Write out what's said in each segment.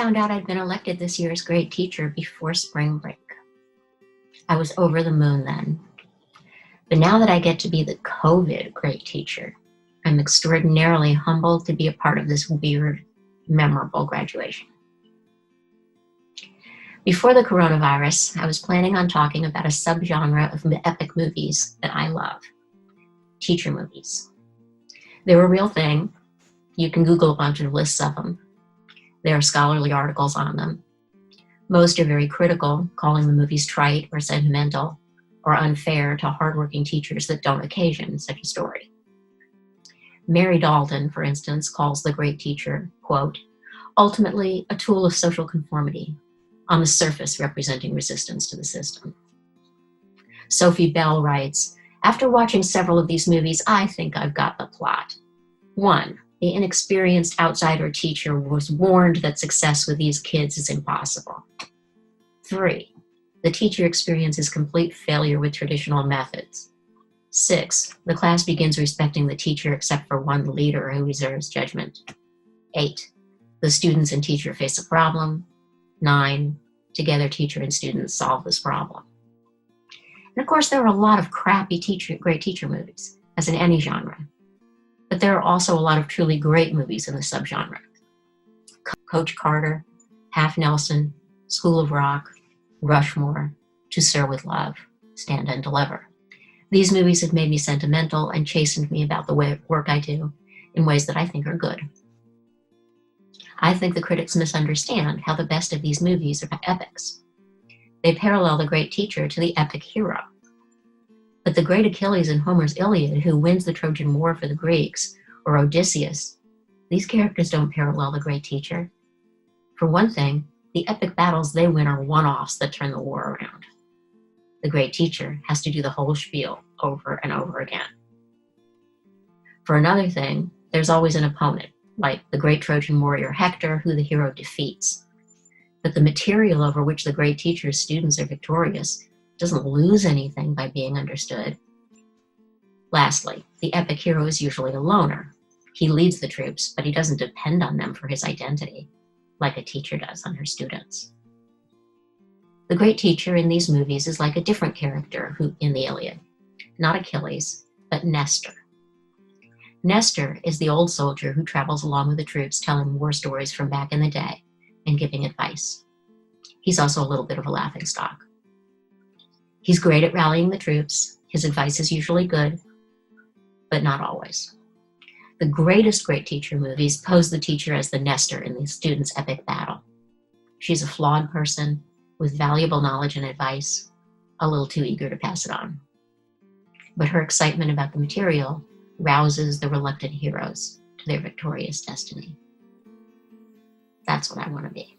found out I'd been elected this year's great teacher before spring break. I was over the moon then. But now that I get to be the COVID great teacher, I'm extraordinarily humbled to be a part of this weird, memorable graduation. Before the coronavirus, I was planning on talking about a subgenre of epic movies that I love, teacher movies. They're a real thing. You can Google a bunch of lists of them. There are scholarly articles on them. Most are very critical, calling the movies trite or sentimental or unfair to hardworking teachers that don't occasion such a story. Mary Dalton, for instance, calls The Great Teacher, quote, ultimately a tool of social conformity, on the surface representing resistance to the system. Sophie Bell writes, after watching several of these movies, I think I've got the plot. 1. The inexperienced outsider teacher was warned that success with these kids is impossible. 3. The teacher experiences complete failure with traditional methods. 6. The class begins respecting the teacher except for one leader who reserves judgment. 8. The students and teacher face a problem. 9. Together, teacher and students solve this problem. And of course, there are a lot of crappy great teacher movies, as in any genre. But there are also a lot of truly great movies in the subgenre. Coach Carter, Half Nelson, School of Rock, Rushmore, To Sir with Love, Stand and Deliver. These movies have made me sentimental and chastened me about the work I do in ways that I think are good. I think the critics misunderstand how the best of these movies are epics. They parallel the great teacher to the epic hero. But the great Achilles in Homer's Iliad, who wins the Trojan War for the Greeks, or Odysseus, these characters don't parallel the great teacher. For one thing, the epic battles they win are one-offs that turn the war around. The great teacher has to do the whole spiel over and over again. For another thing, there's always an opponent, like the great Trojan warrior Hector, who the hero defeats. But the material over which the great teacher's students are victorious doesn't lose anything by being understood. Lastly, the epic hero is usually a loner. He leads the troops, but he doesn't depend on them for his identity, like a teacher does on her students. The great teacher in these movies is like a different character in the Iliad, not Achilles, but Nestor. Nestor is the old soldier who travels along with the troops telling war stories from back in the day and giving advice. He's also a little bit of a laughingstock. He's great at rallying the troops. His advice is usually good, but not always. The greatest great teacher movies pose the teacher as the Nestor in the student's epic battle. She's a flawed person with valuable knowledge and advice, a little too eager to pass it on. But her excitement about the material rouses the reluctant heroes to their victorious destiny. That's what I want to be.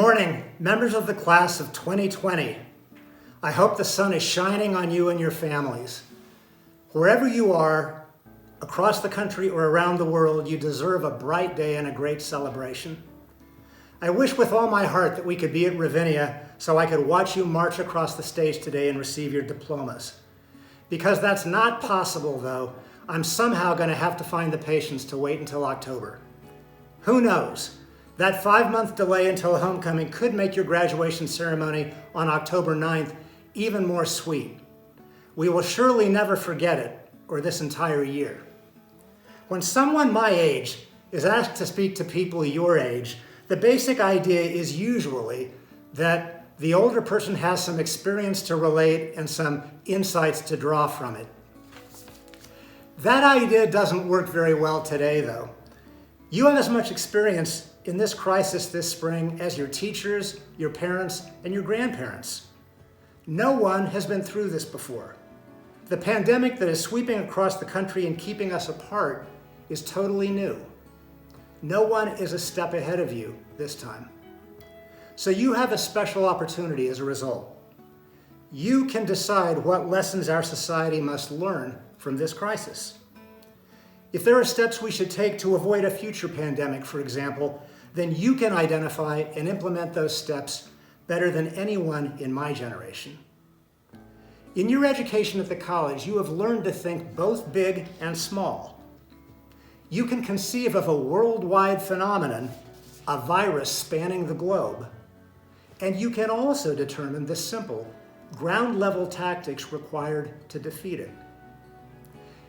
morning, members of the class of 2020. I hope the sun is shining on you and your families. Wherever you are, across the country or around the world, you deserve a bright day and a great celebration. I wish with all my heart that we could be at Ravinia so I could watch you march across the stage today and receive your diplomas. Because that's not possible, though, I'm somehow going to have to find the patience to wait until October. Who knows? That 5-month delay until homecoming could make your graduation ceremony on October 9th even more sweet. We will surely never forget it, or this entire year. When someone my age is asked to speak to people your age, the basic idea is usually that the older person has some experience to relate and some insights to draw from it. That idea doesn't work very well today, though. You have as much experience in this crisis this spring as your teachers, your parents, and your grandparents. No one has been through this before. The pandemic that is sweeping across the country and keeping us apart is totally new. No one is a step ahead of you this time. So you have a special opportunity as a result. You can decide what lessons our society must learn from this crisis. If there are steps we should take to avoid a future pandemic, for example, then you can identify and implement those steps better than anyone in my generation. In your education at the college, you have learned to think both big and small. You can conceive of a worldwide phenomenon, a virus spanning the globe, and you can also determine the simple, ground-level tactics required to defeat it.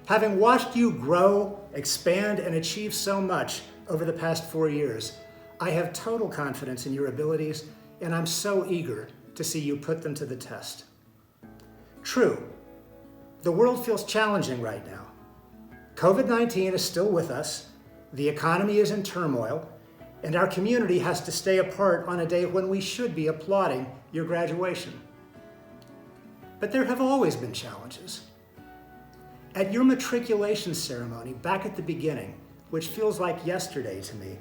Having watched you grow, expand, and achieve so much over the past 4 years, I have total confidence in your abilities, and I'm so eager to see you put them to the test. True, the world feels challenging right now. COVID-19 is still with us, the economy is in turmoil, and our community has to stay apart on a day when we should be applauding your graduation. But there have always been challenges. At your matriculation ceremony back at the beginning, which feels like yesterday to me,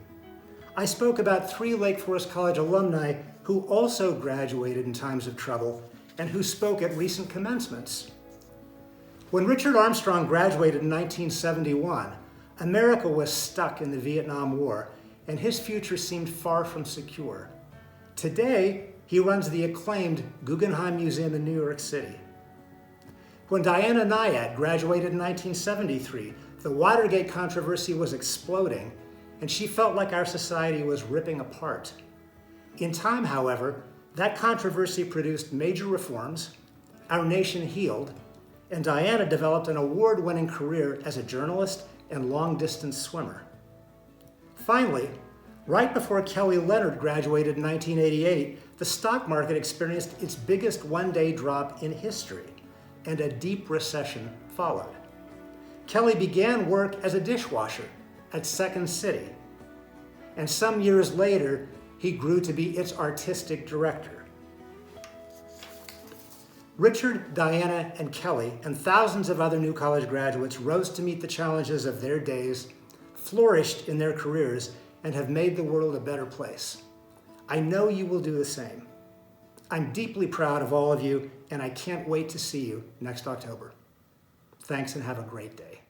I spoke about 3 Lake Forest College alumni who also graduated in times of trouble and who spoke at recent commencements. When Richard Armstrong graduated in 1971, America was stuck in the Vietnam War and his future seemed far from secure. Today, he runs the acclaimed Guggenheim Museum in New York City. When Diana Nyad graduated in 1973, the Watergate controversy was exploding, and she felt like our society was ripping apart. In time, however, that controversy produced major reforms, our nation healed, and Diana developed an award-winning career as a journalist and long-distance swimmer. Finally, right before Kelly Leonard graduated in 1988, the stock market experienced its biggest one-day drop in history, and a deep recession followed. Kelly began work as a dishwasher at Second City, and some years later, he grew to be its artistic director. Richard, Diana, and Kelly, and thousands of other new college graduates rose to meet the challenges of their days, flourished in their careers, and have made the world a better place. I know you will do the same. I'm deeply proud of all of you, and I can't wait to see you next October. Thanks and have a great day.